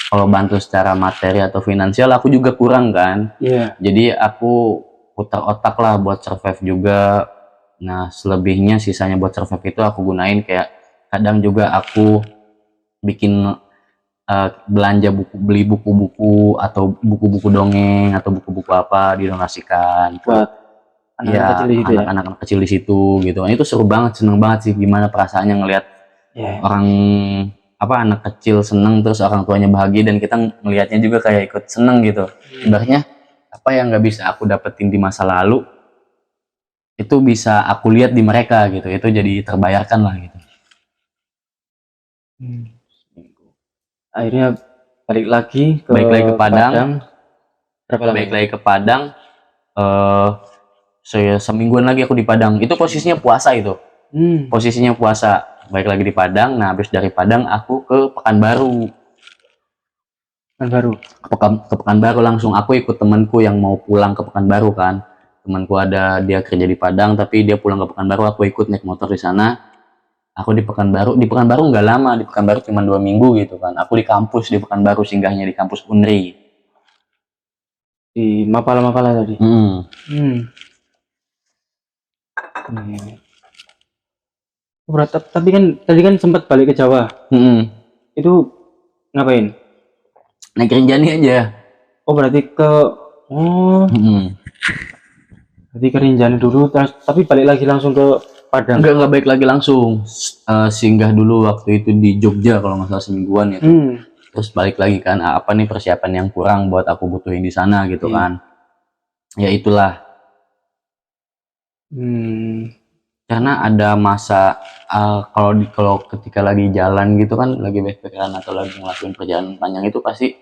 kalau bantu secara materi atau finansial aku juga kurang kan. Iya. Jadi aku putar otak lah buat survive juga. Nah, selebihnya sisanya buat survive itu aku gunain kayak kadang juga aku bikin belanja beli buku-buku atau buku-buku dongeng atau buku-buku apa didonasikan Buat anak-anak kecil di situ ya. anak-anak kecil di situ gitu kan. Itu seru banget, seneng banget sih gimana perasaannya ngelihat Iya. orang anak kecil seneng terus orang tuanya bahagia dan kita ngelihatnya juga kayak ikut seneng gitu. Ibaratnya apa yang nggak bisa aku dapetin di masa lalu itu bisa aku lihat di mereka gitu, itu jadi terbayarkan lah gitu. Akhirnya balik lagi ke Padang. Berapa lama? Balik lagi ke Padang. Semingguan lagi aku di Padang. Itu posisinya puasa itu. Posisinya puasa. Balik lagi di Padang. Nah, habis dari Padang aku ke Pekanbaru. Ke Pekanbaru langsung. Aku ikut temanku yang mau pulang ke Pekanbaru kan. Temanku ada dia kerja di Padang tapi dia pulang ke Pekanbaru. Aku ikut naik motor di sana. Aku di Pekanbaru nggak lama, di Pekanbaru cuma 2 minggu gitu kan. Aku di kampus di Pekanbaru, singgahnya di kampus Unri. Di Mapala tadi. Berat, tapi kan tadi kan sempat balik ke Jawa. Itu ngapain? Naik Rinjani aja. Oh berarti ke berarti ke Rinjani dulu, tapi balik lagi langsung ke Padang. Enggak balik lagi langsung. Singgah dulu waktu itu di Jogja kalau nggak salah semingguan itu. Terus balik lagi kan, apa nih persiapan yang kurang buat aku butuhin di sana gitu kan. Ya itulah. Karena ada masa kalau ketika lagi jalan gitu kan, lagi backpackeran atau lagi ngelakuin perjalanan panjang itu pasti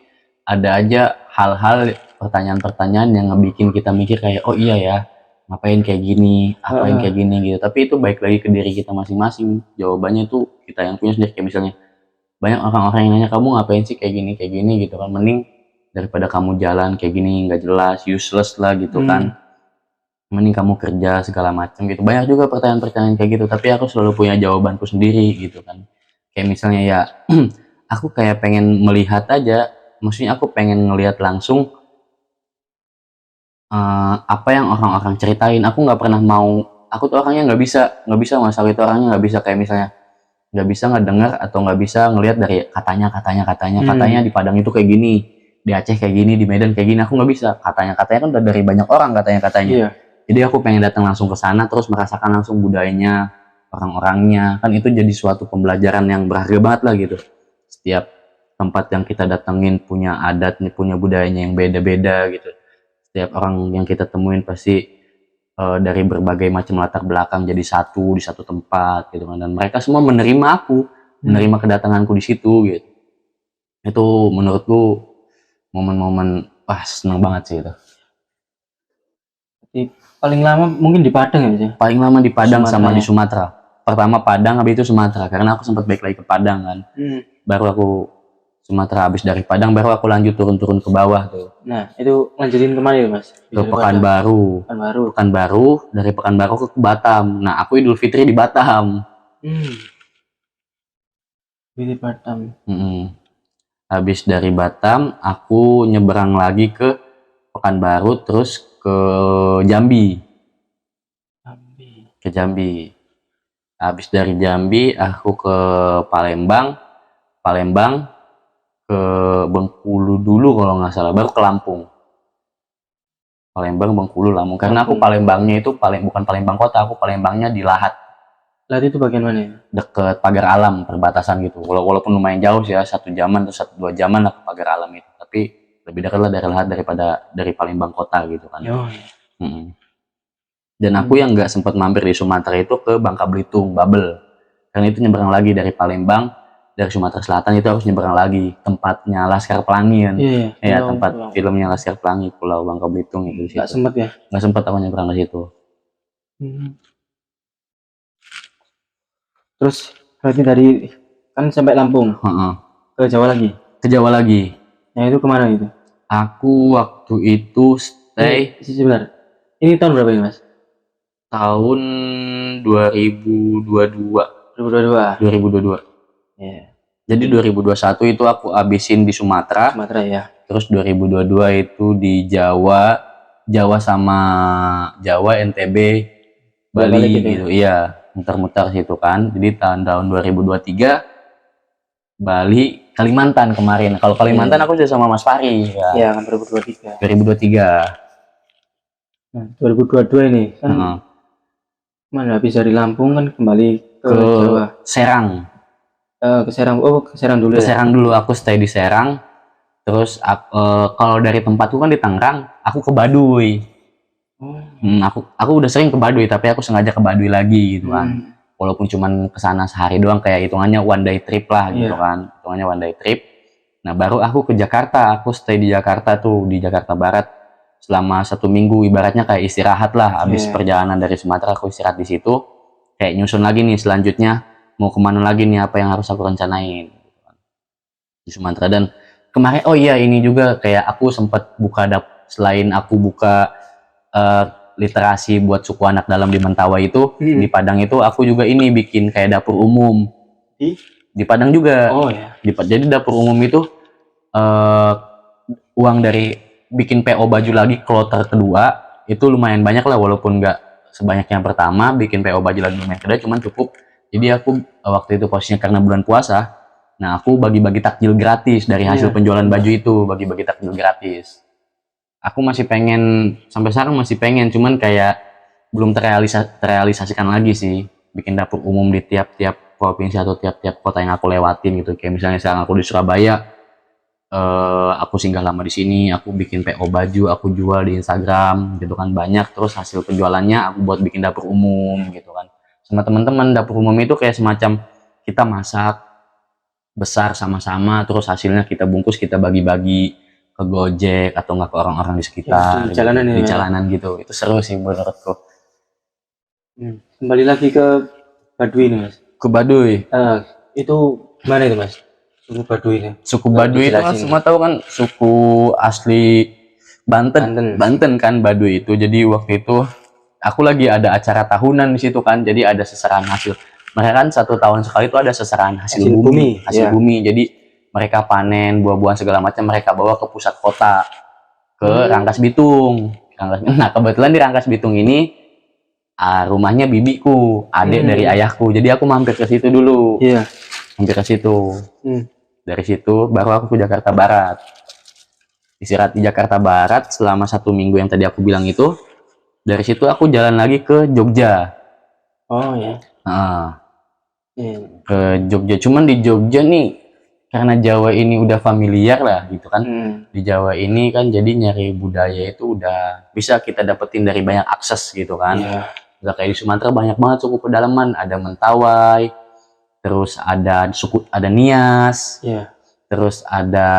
ada aja hal-hal, pertanyaan-pertanyaan yang ngebikin kita mikir kayak, oh iya ya, ngapain kayak gini, apain kayak gini gitu. Tapi itu baik lagi ke diri kita masing-masing. Jawabannya tuh kita yang punya sendiri. Kayak misalnya banyak orang-orang yang nanya, kamu ngapain sih kayak gini gitu kan. Mending daripada kamu jalan kayak gini nggak jelas, useless lah gitu kan. Mending kamu kerja segala macam gitu. Banyak juga pertanyaan-pertanyaan kayak gitu, tapi aku selalu punya jawabanku sendiri gitu kan. Kayak misalnya ya aku kayak pengen melihat aja, maksudnya aku pengen ngelihat langsung apa yang orang-orang ceritain. Aku nggak pernah mau, aku tuh orangnya nggak bisa masalah itu, orangnya nggak bisa kayak misalnya nggak bisa ngedengar atau nggak bisa ngelihat dari katanya di Padang itu kayak gini, di Aceh kayak gini, di Medan kayak gini. Aku nggak bisa, katanya kan udah dari banyak orang katanya. Jadi aku pengen datang langsung ke sana terus merasakan langsung budayanya, orang-orangnya. Kan itu jadi suatu pembelajaran yang berharga banget lah gitu. Setiap tempat yang kita datengin punya adatnya, punya budayanya yang beda-beda gitu. Setiap orang yang kita temuin pasti dari berbagai macam latar belakang jadi satu di satu tempat gitu kan. Dan mereka semua menerima aku, menerima kedatanganku di situ gitu. Itu menurutku momen-momen seneng banget sih itu. Paling lama mungkin di Padang ya sih? Paling lama di Padang sama di Sumatera. Pertama Padang, habis itu Sumatera. Karena aku sempat balik lagi ke Padang kan. Baru aku Sumatera, habis dari Padang baru aku lanjut turun-turun ke bawah tuh. Nah, itu lanjutin kemana ya Mas? Ke Pekanbaru. Dari Pekanbaru ke Batam. Nah, aku Idul Fitri di Batam. Di Batam. Habis dari Batam, aku nyeberang lagi ke Pekanbaru, terus ke Jambi. Habis dari Jambi, aku ke Palembang ke Bengkulu dulu kalau nggak salah, baru ke Lampung. Palembang, Bengkulu, Lampung. Karena aku Palembangnya itu bukan Palembang kota, aku Palembangnya di Lahat. Lahat itu bagian mana ya? Deket Pagar Alam, perbatasan gitu. Walaupun lumayan jauh sih ya, 1 jaman atau 2 jaman lah ke Pagar Alam itu. Tapi lebih dekat lah dari Lahat daripada dari Palembang kota gitu kan. Dan aku yang nggak sempat mampir di Sumatera itu ke Bangka Belitung, Babel. Karena itu nyeberang lagi dari Palembang, dari Sumatera Selatan itu harus nyeberang lagi. Tempatnya Laskar Pelangi kan. Tempat filmnya Laskar Pelangi, Pulau Bangka Belitung itu. Nggak sempat ya? Nggak sempat aku nyeberang ke situ. Terus berarti dari kan sampai Lampung, ke Jawa lagi? Ke Jawa lagi. Nah itu kemana gitu? Aku waktu itu stay. Sebentar. Ini tahun berapa ini Mas? Tahun 2022. 2022. Iya. Jadi 2021 itu aku habisin di Sumatera, Sumatera ya. terus 2022 itu di Jawa, sama Jawa, NTB, Bali Balik gitu ya? gitu. Iya, muter-muter situ kan. Jadi tahun 2023 Bali, Kalimantan kemarin. Kalau Kalimantan aku sudah sama Mas Fari ya. Iya kan 2023. 2023. Nah, 2022 ini kan Heeh. mana habis dari Lampung kan kembali ke Ke Jawa. Serang. Ke Serang. Oh, ke Serang dulu Ke ya. Serang dulu, aku stay di Serang. Terus kalau dari tempatku kan di Tangerang, aku ke Baduy. Oh. Aku udah sering ke Baduy, tapi aku sengaja ke Baduy lagi gitu kan. Hmm. Walaupun cuman kesana sehari doang, kayak hitungannya one day trip lah gitu Iya. kan. Hitungannya one day trip. Nah baru aku ke Jakarta, aku stay di Jakarta tuh, di Jakarta Barat selama 1 minggu, ibaratnya kayak istirahat lah. Habis Iya. perjalanan dari Sumatera aku istirahat di situ, kayak nyusun lagi nih selanjutnya mau kemana lagi nih, apa yang harus aku rencanain di Sumatera. Dan kemarin, oh iya ini juga kayak aku sempat buka selain aku buka eh, literasi buat suku anak dalam di Mentawai itu, di Padang itu aku juga ini bikin kayak dapur umum di Padang juga. Oh ya. Jadi dapur umum itu eh, uang dari bikin PO baju lagi kloter kedua itu lumayan banyak lah, walaupun nggak sebanyak yang pertama. Bikin PO baju lagi lumayan kedua cuman cukup. Jadi aku waktu itu posisinya karena bulan puasa, nah aku bagi-bagi takjil gratis dari hasil penjualan baju itu, bagi-bagi takjil gratis. Aku masih pengen, sampai sekarang masih pengen, cuman kayak belum terrealisasikan lagi sih, bikin dapur umum di tiap-tiap provinsi atau tiap-tiap kota yang aku lewatin gitu. Kayak misalnya sekarang aku di Surabaya, aku singgah lama di sini, aku bikin PO baju, aku jual di Instagram gitu kan, banyak. Terus hasil penjualannya aku buat bikin dapur umum gitu kan sama teman-teman. Dapur umum itu kayak semacam kita masak besar sama-sama, terus hasilnya kita bungkus, kita bagi-bagi ke Gojek atau nggak ke orang-orang di sekitar, di jalanan di ya. jalanan gitu. Itu seru sih menurutku. Kembali lagi ke Baduy nih Mas. Ke Baduy. Itu mana itu Mas? Suku Baduy ini. Suku Baduy itu kan semua tahu kan, suku asli Banten kan Baduy itu. Jadi waktu itu aku lagi ada acara tahunan di situ kan, jadi ada seserahan hasil. Mereka kan 1 tahun sekali itu ada seserahan hasil bumi. Bumi. Jadi mereka panen buah-buahan segala macam, mereka bawa ke pusat kota, ke Rangkas Bitung. Nah kebetulan di Rangkas Bitung ini rumahnya bibiku, adik dari ayahku. Jadi aku mampir ke situ dulu. Mampir ke situ. Dari situ baru aku ke Jakarta Barat. Istirahat di Jakarta Barat selama 1 minggu yang tadi aku bilang itu. Dari situ aku jalan lagi ke Jogja. Oh ya. Ke Jogja. Cuman di Jogja nih, karena Jawa ini udah familiar lah gitu kan. Di Jawa ini kan jadi nyari budaya itu udah bisa kita dapetin dari banyak akses gitu kan. Udah kayak di Sumatera banyak banget suku pedalaman, ada Mentawai, terus ada ada Nias, terus ada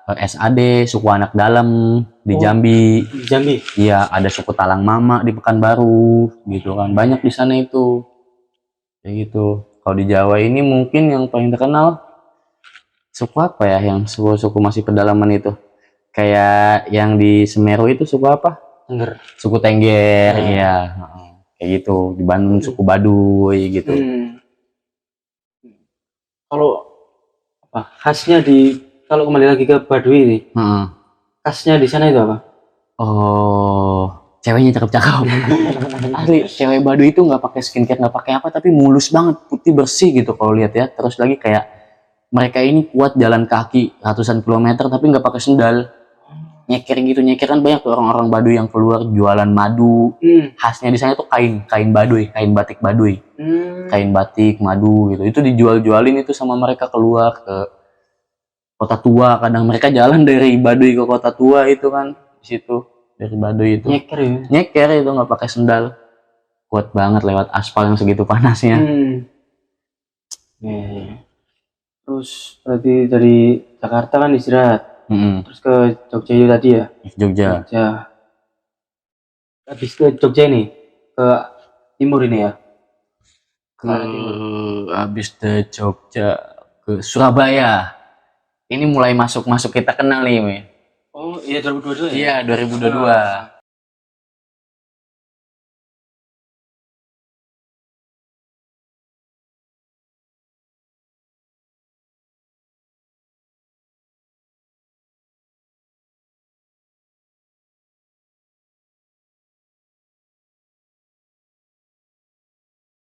SAD, suku anak dalam di Jambi. Iya, ada suku Talang Mama di Pekanbaru gitu kan. Banyak di sana itu. Kayak gitu. Kalau di Jawa ini mungkin yang paling terkenal suku apa ya, yang suku masih pedalaman itu? Kayak yang di Semeru itu suku apa? Suku Tengger, ya. Kayak gitu. Di Bandung suku Baduy gitu. Kalau apa khasnya kalau kembali lagi ke Baduy ini, khasnya di sana itu apa? Oh, ceweknya cakep-cakep. Asli, cewek Baduy itu nggak pakai skincare, nggak pakai apa, tapi mulus banget, putih bersih gitu kalau lihat ya. Terus lagi kayak mereka ini kuat jalan kaki ratusan kilometer tapi nggak pakai sendal. Nyeker gitu, nyeker kan banyak tuh orang-orang Baduy yang keluar jualan madu. Khasnya di sana tuh kain Baduy, kain batik Baduy. Kain batik, madu gitu. Itu dijual-jualin itu sama mereka keluar ke Kota Tua. Kadang mereka jalan dari Baduy ke Kota Tua itu kan, di situ dari Baduy itu. Nyeker itu nggak pakai sendal. Kuat banget lewat aspal yang segitu panasnya. Terus berarti dari Jakarta kan istirahat. Terus ke Jogja itu tadi ya? Jogja. Habis ke Jogja ini, ke timur ini ya? Habis ke Jogja, ke Surabaya. Ini mulai masuk kita kenal nih, Oh iya 2022 ya? Iya 2022.